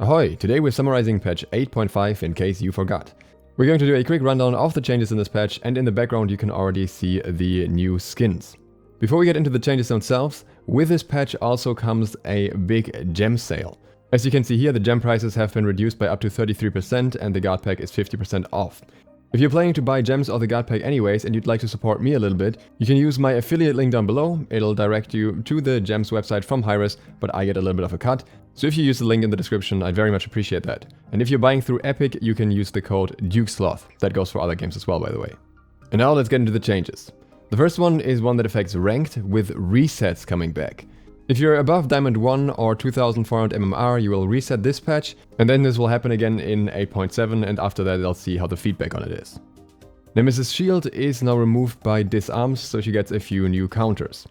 Ahoy! Today we're summarizing patch 8.5 in case you forgot. We're going to do a quick rundown of the changes in this patch, and in the background you can already see the new skins. Before we get into the changes themselves, with this patch also comes a big gem sale. As you can see here, the gem prices have been reduced by up to 33% and the guard pack is 50% off. If you're planning to buy gems or the guard pack anyways and you'd like to support me a little bit, you can use my affiliate link down below. It'll direct you to the gems website from Hyres, but I get a little bit of a cut. So if you use the link in the description, I'd very much appreciate that. And if you're buying through Epic, you can use the code SLOTH. That goes for other games as well, by the way. And now let's get into the changes. The first one is one that affects ranked, with resets coming back. If you're above Diamond 1 or 2400 MMR, you will reset this patch, and then this will happen again in 8.7, and after that I'll see how the feedback on it is. Nemesis' shield is now removed by disarms, so she gets a few new counters.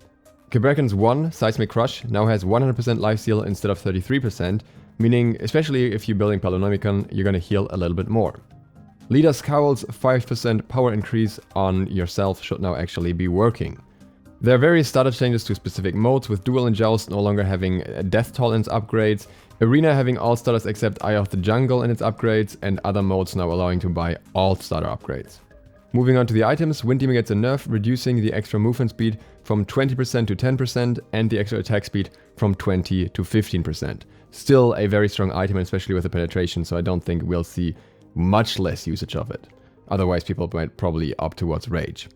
Cabrakan's 1, Seismic Crush, now has 100% lifesteal instead of 33%, meaning especially if you're building Palonomicon, you're gonna heal a little bit more. Leader's Cowl's 5% power increase on yourself should now actually be working. There are various starter changes to specific modes, with Duel and Joust no longer having Death Tolerance upgrades, Arena having all starters except Eye of the Jungle in its upgrades, and other modes now allowing to buy all starter upgrades. Moving on to the items, Wind Demon gets a nerf, reducing the extra movement speed from 20% to 10% and the extra attack speed from 20 to 15%. Still a very strong item, especially with the penetration, so I don't think we'll see much less usage of it. Otherwise people might probably opt towards Rage.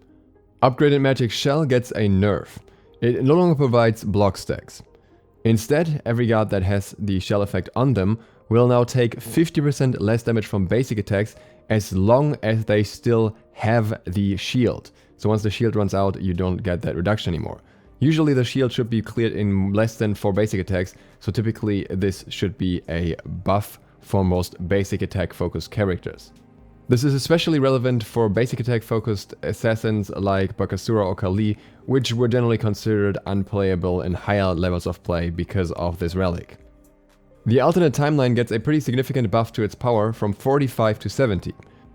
Upgraded Magic Shell gets a nerf. It no longer provides block stacks. Instead, every guard that has the shell effect on them will now take 50% less damage from basic attacks as long as they still have the shield. So once the shield runs out, you don't get that reduction anymore. Usually the shield should be cleared in less than 4 basic attacks, so typically this should be a buff for most basic attack focused characters. This is especially relevant for basic attack focused assassins like Bakasura or Kali, which were generally considered unplayable in higher levels of play because of this relic. The alternate timeline gets a pretty significant buff to its power from 45 to 70.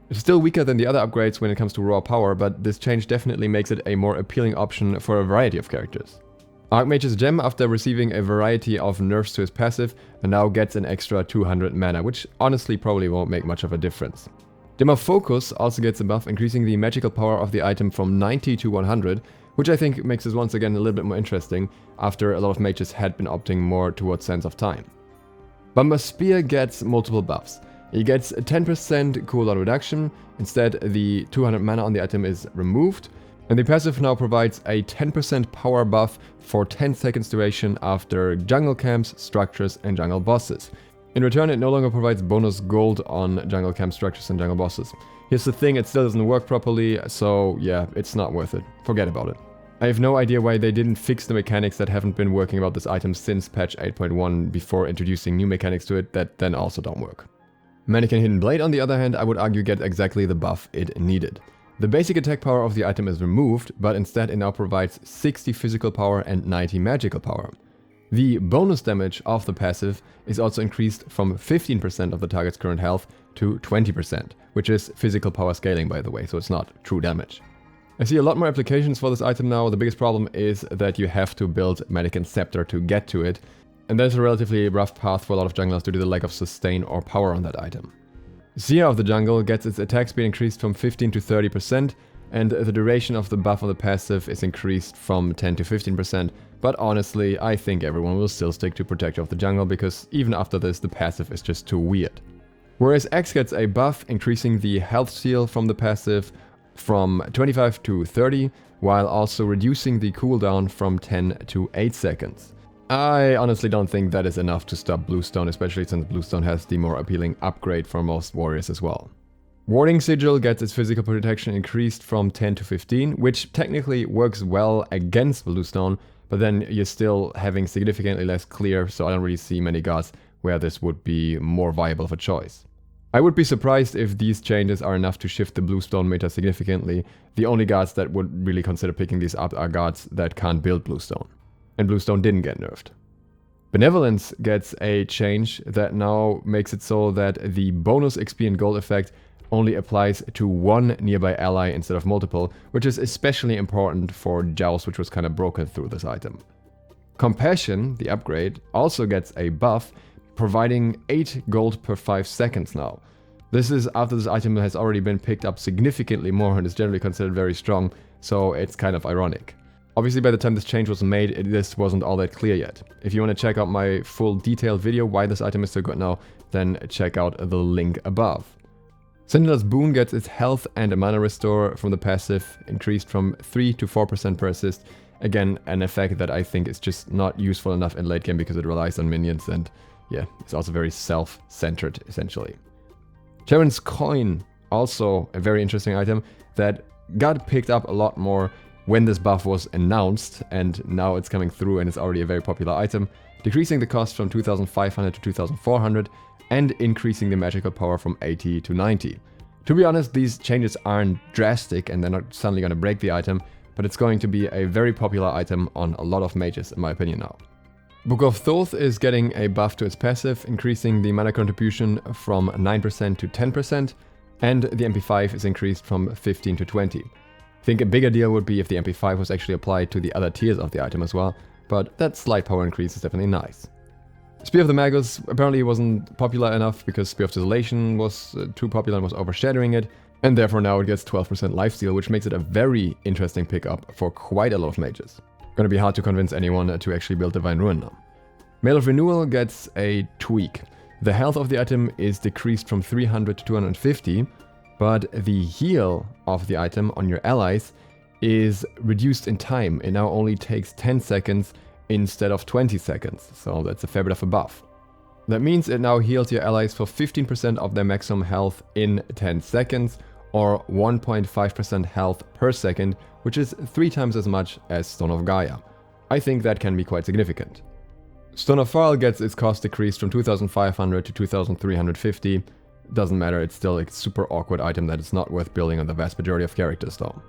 It's still weaker than the other upgrades when it comes to raw power, but this change definitely makes it a more appealing option for a variety of characters. Archmage's Gem, after receiving a variety of nerfs to his passive, now gets an extra 200 mana, which honestly probably won't make much of a difference. Dimmer Focus also gets a buff, increasing the magical power of the item from 90 to 100, which I think makes this once again a little bit more interesting, after a lot of mages had been opting more towards Sense of Time. Bumper Spear gets multiple buffs. He gets a 10% cooldown reduction, instead the 200 mana on the item is removed, and the passive now provides a 10% power buff for 10 seconds duration after jungle camps, structures and jungle bosses. In return, it no longer provides bonus gold on jungle camp structures and jungle bosses. Here's the thing, it still doesn't work properly, so yeah, it's not worth it. Forget about it. I have no idea why they didn't fix the mechanics that haven't been working about this item since patch 8.1 before introducing new mechanics to it that then also don't work. Mannequin Hidden Blade, on the other hand, I would argue get exactly the buff it needed. The basic attack power of the item is removed, but instead it now provides 60 physical power and 90 magical power. The bonus damage of the passive is also increased from 15% of the target's current health to 20%, which is physical power scaling, by the way, so it's not true damage. I see a lot more applications for this item now. The biggest problem is that you have to build Mannequin Scepter to get to it, and that's a relatively rough path for a lot of junglers due to the lack of sustain or power on that item. Seer of the Jungle gets its attack speed increased from 15 to 30%, and the duration of the buff on the passive is increased from 10 to 15%, but honestly, I think everyone will still stick to Protector of the Jungle because even after this, the passive is just too weird. Whereas X gets a buff, increasing the health steal from the passive from 25 to 30, while also reducing the cooldown from 10 to 8 seconds. I honestly don't think that is enough to stop Bluestone, especially since Bluestone has the more appealing upgrade for most warriors as well. Warding Sigil gets its physical protection increased from 10 to 15, which technically works well against Bluestone, but then you're still having significantly less clear, so I don't really see many guards where this would be more viable of a choice. I would be surprised if these changes are enough to shift the Bluestone meta significantly. The only guards that would really consider picking these up are guards that can't build Bluestone. And Bluestone didn't get nerfed. Benevolence gets a change that now makes it so that the bonus XP and gold effect only applies to one nearby ally instead of multiple, which is especially important for Joust, which was kind of broken through this item. Compassion, the upgrade, also gets a buff, providing 8 gold per 5 seconds now. This is after this item has already been picked up significantly more and is generally considered very strong, so it's kind of ironic. Obviously by the time this change was made, this wasn't all that clear yet. If you want to check out my full detailed video why this item is so good now, then check out the link above. Cinderella's Boon gets its health and mana restore from the passive increased from 3 to 4% per assist. Again, an effect that I think is just not useful enough in late game because it relies on minions and yeah, it's also very self-centered essentially. Jaren's coin, also a very interesting item that got picked up a lot more when this buff was announced, and now it's coming through and it's already a very popular item, decreasing the cost from 2500 to 2400 and increasing the magical power from 80 to 90. To be honest, these changes aren't drastic and they're not suddenly going to break the item, but it's going to be a very popular item on a lot of mages in my opinion now. Book of Thoth is getting a buff to its passive, increasing the mana contribution from 9% to 10%, and the MP5 is increased from 15 to 20. I think a bigger deal would be if the MP5 was actually applied to the other tiers of the item as well, but that slight power increase is definitely nice. Spear of the Magus apparently wasn't popular enough because Spear of Desolation was too popular and was overshadowing it, and therefore now it gets 12% lifesteal, which makes it a very interesting pickup for quite a lot of mages. Gonna be hard to convince anyone to actually build Divine Ruin now. Mail of Renewal gets a tweak. The health of the item is decreased from 300 to 250, but the heal of the item on your allies is reduced in time. It now only takes 10 seconds instead of 20 seconds, so that's a fair bit of a buff. That means it now heals your allies for 15% of their maximum health in 10 seconds, or 1.5% health per second, which is 3 times as much as Stone of Gaia. I think that can be quite significant. Stone of File gets its cost decreased from 2500 to 2350. Doesn't matter, it's still a super awkward item that is not worth building on the vast majority of characters though.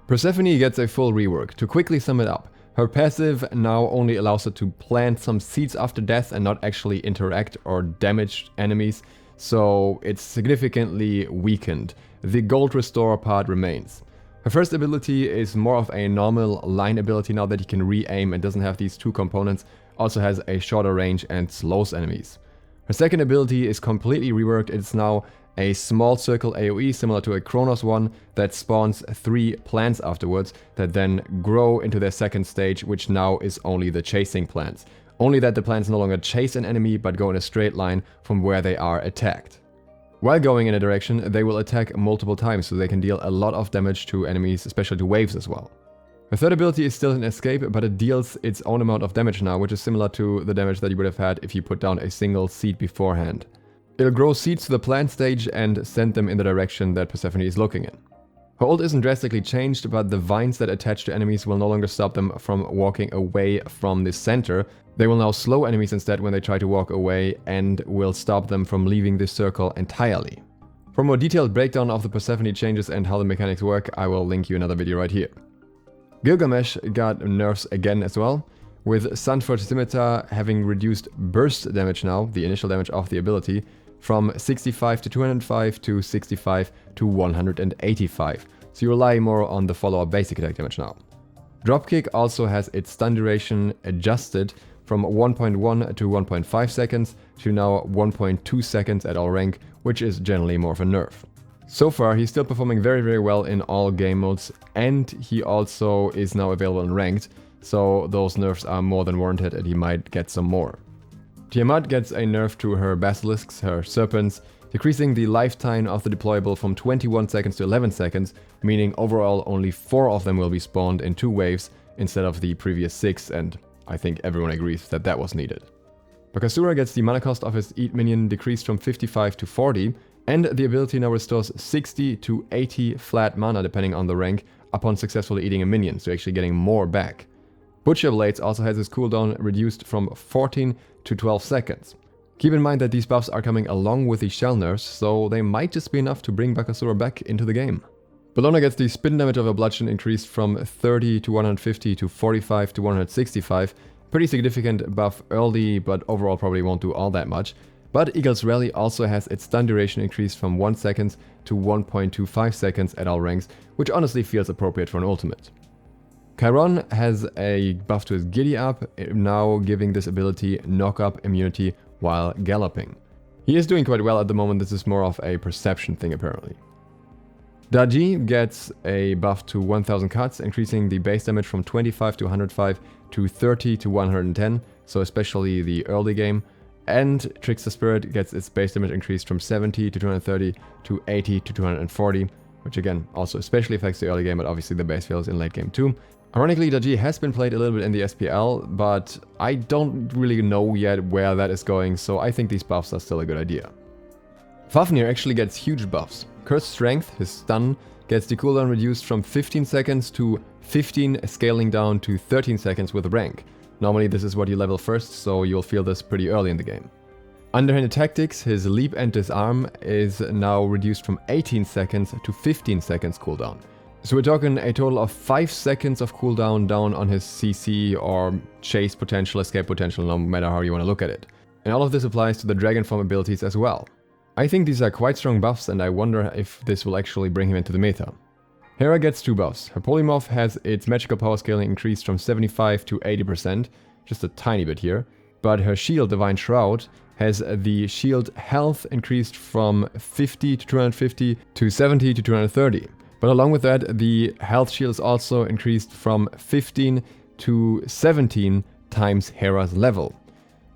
Persephone gets a full rework. To quickly sum it up, her passive now only allows her to plant some seeds after death and not actually interact or damage enemies, so it's significantly weakened. The gold restore part remains. Her first ability is more of a normal line ability now that you can re-aim and doesn't have these two components, also has a shorter range and slows enemies. Her second ability is completely reworked. It's now a small circle AoE similar to a Kronos one that spawns 3 plants afterwards that then grow into their second stage, which now is only the chasing plants. Only that the plants no longer chase an enemy but go in a straight line from where they are attacked. While going in a direction, they will attack multiple times so they can deal a lot of damage to enemies, especially to waves as well. Her third ability is still an escape, but it deals its own amount of damage now, which is similar to the damage that you would have had if you put down a single seed beforehand. It'll grow seeds to the plant stage and send them in the direction that Persephone is looking in. Her ult isn't drastically changed, but the vines that attach to enemies will no longer stop them from walking away from the center. They will now slow enemies instead when they try to walk away and will stop them from leaving this circle entirely. For a more detailed breakdown of the Persephone changes and how the mechanics work, I will link you another video right here. Gilgamesh got nerfs again as well, with Sunford Scimitar having reduced burst damage now, the initial damage of the ability, from 65 to 205 to 65 to 185, so you rely more on the follow-up basic attack damage now. Dropkick also has its stun duration adjusted from 1.1 to 1.5 seconds to now 1.2 seconds at all rank, which is generally more of a nerf. So far, he's still performing very well in all game modes, and he also is now available in ranked, so those nerfs are more than warranted and he might get some more. Tiamat gets a nerf to her basilisks, her serpents, decreasing the lifetime of the deployable from 21 seconds to 11 seconds, meaning overall only 4 of them will be spawned in 2 waves instead of the previous 6, and I think everyone agrees that that was needed. Bakasura gets the mana cost of his Eat minion decreased from 55 to 40, and the ability now restores 60 to 80 flat mana depending on the rank upon successfully eating a minion, so actually getting more back. Butcher Blades also has its cooldown reduced from 14 to 12 seconds. Keep in mind that these buffs are coming along with the shell nerfs, so they might just be enough to bring Bakasura back into the game. Bellona gets the spin damage of her bludgeon increased from 30 to 150 to 45 to 165. Pretty significant buff early, but overall probably won't do all that much. But Eagle's Rally also has its stun duration increased from 1 second to 1.25 seconds at all ranks, which honestly feels appropriate for an ultimate. Kyron has a buff to his Giddy Up, now giving this ability knock-up immunity while galloping. He is doing quite well at the moment, this is more of a perception thing apparently. Daji gets a buff to 1000 cuts, increasing the base damage from 25 to 105 to 30 to 110, so especially the early game. And Trickster Spirit gets its base damage increased from 70 to 230 to 80 to 240, which again also especially affects the early game, but obviously the base fails in late game too. Ironically, Daji has been played a little bit in the SPL, but I don't really know yet where that is going, so I think these buffs are still a good idea. Fafnir actually gets huge buffs. Cursed Strength, his stun, gets the cooldown reduced from 15 seconds to 15, scaling down to 13 seconds with rank. Normally this is what you level first, so you'll feel this pretty early in the game. Underhanded Tactics, his leap and disarm is now reduced from 18 seconds to 15 seconds cooldown. So we're talking a total of 5 seconds of cooldown down on his CC or chase potential, escape potential, no matter how you want to look at it. And all of this applies to the Dragon Form abilities as well. I think these are quite strong buffs and I wonder if this will actually bring him into the meta. Hera gets 2 buffs. Her Polymorph has its magical power scaling increased from 75 to 80%, just a tiny bit here, but her shield, Divine Shroud, has the shield health increased from 50 to 250 to 70 to 230. But along with that, the health shield is also increased from 15 to 17 times Hera's level.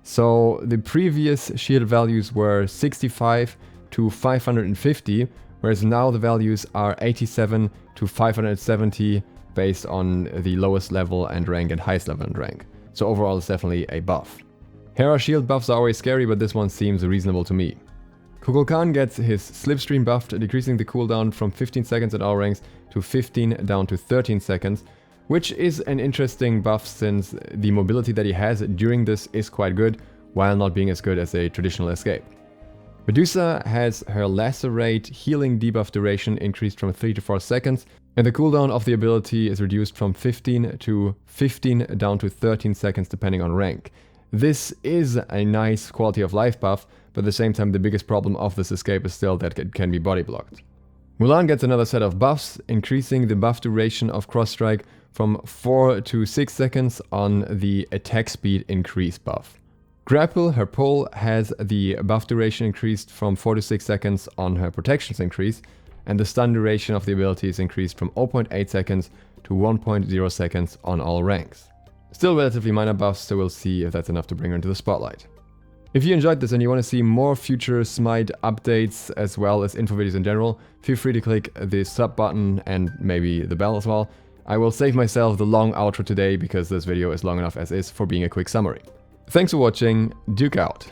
So the previous shield values were 65 to 550, whereas now the values are 87 to 570 based on the lowest level and rank and highest level and rank. So overall it's definitely a buff. Hera shield buffs are always scary, but this one seems reasonable to me. Kukulkan gets his Slipstream buffed, decreasing the cooldown from 15 seconds at all ranks to 15 down to 13 seconds, which is an interesting buff since the mobility that he has during this is quite good, while not being as good as a traditional escape. Medusa has her Lacerate healing debuff duration increased from 3 to 4 seconds, and the cooldown of the ability is reduced from 15 to 15 down to 13 seconds depending on rank. This is a nice quality of life buff, but at the same time the biggest problem of this escape is still that it can be body blocked. Mulan gets another set of buffs, increasing the buff duration of Cross Strike from 4 to 6 seconds on the attack speed increase buff. Grapple, her pole, has the buff duration increased from 4 to 6 seconds on her protections increase, and the stun duration of the ability is increased from 0.8 seconds to 1.0 seconds on all ranks. Still relatively minor buffs, so we'll see if that's enough to bring her into the spotlight. If you enjoyed this and you want to see more future SMITE updates as well as info videos in general, feel free to click the sub button and maybe the bell as well. I will save myself the long outro today because this video is long enough as is for being a quick summary. Thanks for watching, Duke out.